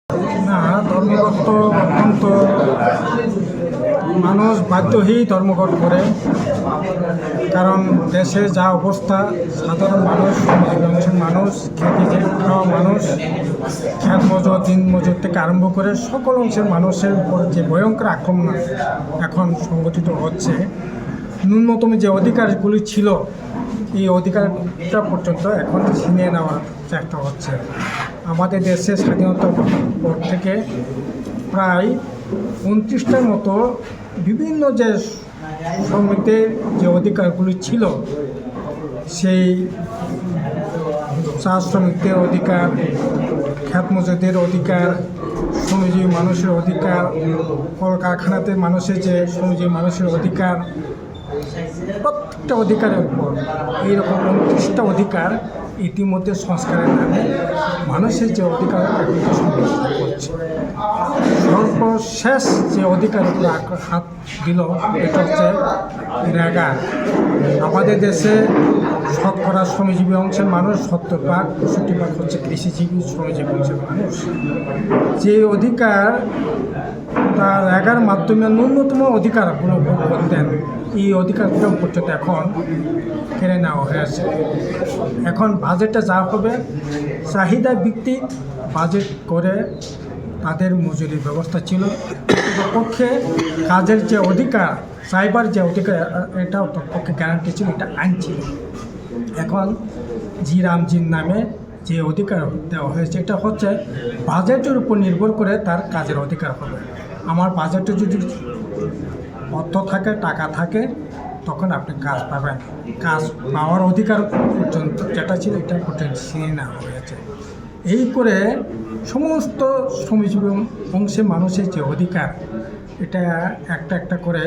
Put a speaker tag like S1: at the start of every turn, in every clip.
S1: না, ধর্মঘট তো অত্যন্ত মানুষ বাধ্য হয়েই ধর্মঘট করে। কারণ দেশে যা অবস্থা, সাধারণ মানুষ, অধিকাংশ মানুষ, খেতে খাওয়া মানুষ, খ্যাত মজুর, দিন মজুর থেকে আরম্ভ করে সকল অংশের মানুষের উপর যে ভয়ঙ্কর আক্রমণ এখন সংগঠিত হচ্ছে, ন্যূনতম যে অধিকারগুলি ছিল এই অধিকারটা পর্যন্ত এখন ছিনিয়ে নেওয়ার চেষ্টা হচ্ছে। আমাদের দেশে স্বাধীনতার পর থেকে প্রায় 29টার মতো বিভিন্ন যে শ্রমিকদের যে অধিকারগুলি ছিল, সেই চা শ্রমিকদের অধিকার, খ্যাত মজুরদের অধিকার, শ্রমজীবী মানুষের অধিকার, কলকারখানাতে মানুষের যে শ্রমজীবী মানুষের অধিকার, প্রত্যেকটা অধিকারের উপর এইরকম 29টা অধিকার ইতিমধ্যে সংস্কারের নামে মানুষের যে অধিকার সংরক্ষিত করছে। সর্বশেষ যে অধিকার উপরে হাত দিল এটা হচ্ছে রেগা। আমাদের দেশে শতকরা শ্রমজীবী অংশের মানুষ 70% 65% হচ্ছে কৃষিজীবী শ্রমজীবী অংশের মানুষ। যে অধিকার তার রেগার মাধ্যমে ন্যূনতম অধিকারগুলো ভোগ করতেন, এই অধিকারগুলো পর্যন্ত এখন কেড়ে নেওয়া হয়েছে। এখন বাজেটটা যা হবে চাহিদা ভিত্তিক বাজেট করে তাদের মজুরির ব্যবস্থা ছিল, পক্ষে কাজের যে অধিকার, চাইবার যে অধিকার, এটাও পক্ষে গ্যারান্টি ছিল, এটা আইন ছিল। এখন জি রামজির নামে যে অধিকার দেওয়া হয়েছে এটা হচ্ছে বাজেটের উপর নির্ভর করে তার কাজের অধিকার হবে। আমার বাজেটে যদি অর্থ থাকে, টাকা থাকে, তখন আপনি কাজ পাবেন। কাজ পাওয়ার অধিকার পর্যন্ত যেটা ছিল এটা পর্যন্ত ছিনিয়ে নেওয়া হয়েছে। এই করে সমস্ত শ্রমজীবী অংশে মানুষের যে অধিকার, এটা একটা একটা করে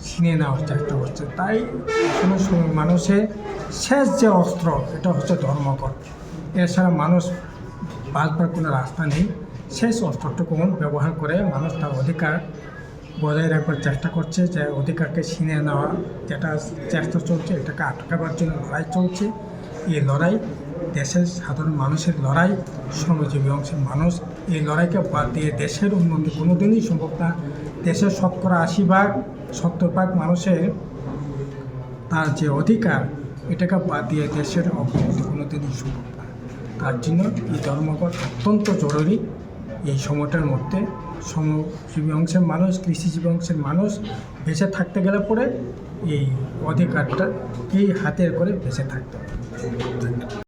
S1: ছিনিয়ে নেওয়ার চেষ্টা হচ্ছে। তাই মানুষের শেষ যে অস্ত্র এটা হচ্ছে ধর্মঘট। এছাড়া মানুষ বাঁচবার কোনো রাস্তা নেই। শেষ অস্ত্রটুকু ব্যবহার করে মানুষ তার অধিকার বজায় রাখবার চেষ্টা করছে, যে অধিকারকে ছিনিয়ে নেওয়া যেটা চেষ্টা চলছে, এটাকে আটকাবার জন্য লড়াই চলছে। এই লড়াই দেশের সাধারণ মানুষের লড়াই, শ্রমজীবী অংশের মানুষ। এই লড়াইকে বাদ দিয়ে দেশের উন্নতি কোনো দিনই সম্ভব না। দেশের 70% মানুষের তার যে অধিকার, এটাকে বাদ দিয়ে দেশের অগ্রগতি কোনো দিনই সম্ভব না। তার জন্য এই ধর্মঘট অত্যন্ত জরুরি। এই সময়টার মধ্যে শ্রমজীবী অংশের মানুষ, কৃষিজীবী অংশের মানুষ বেঁচে থাকতে গেলে পরে এই অধিকারটাকেই হাতের করে বেঁচে থাকতে হবে।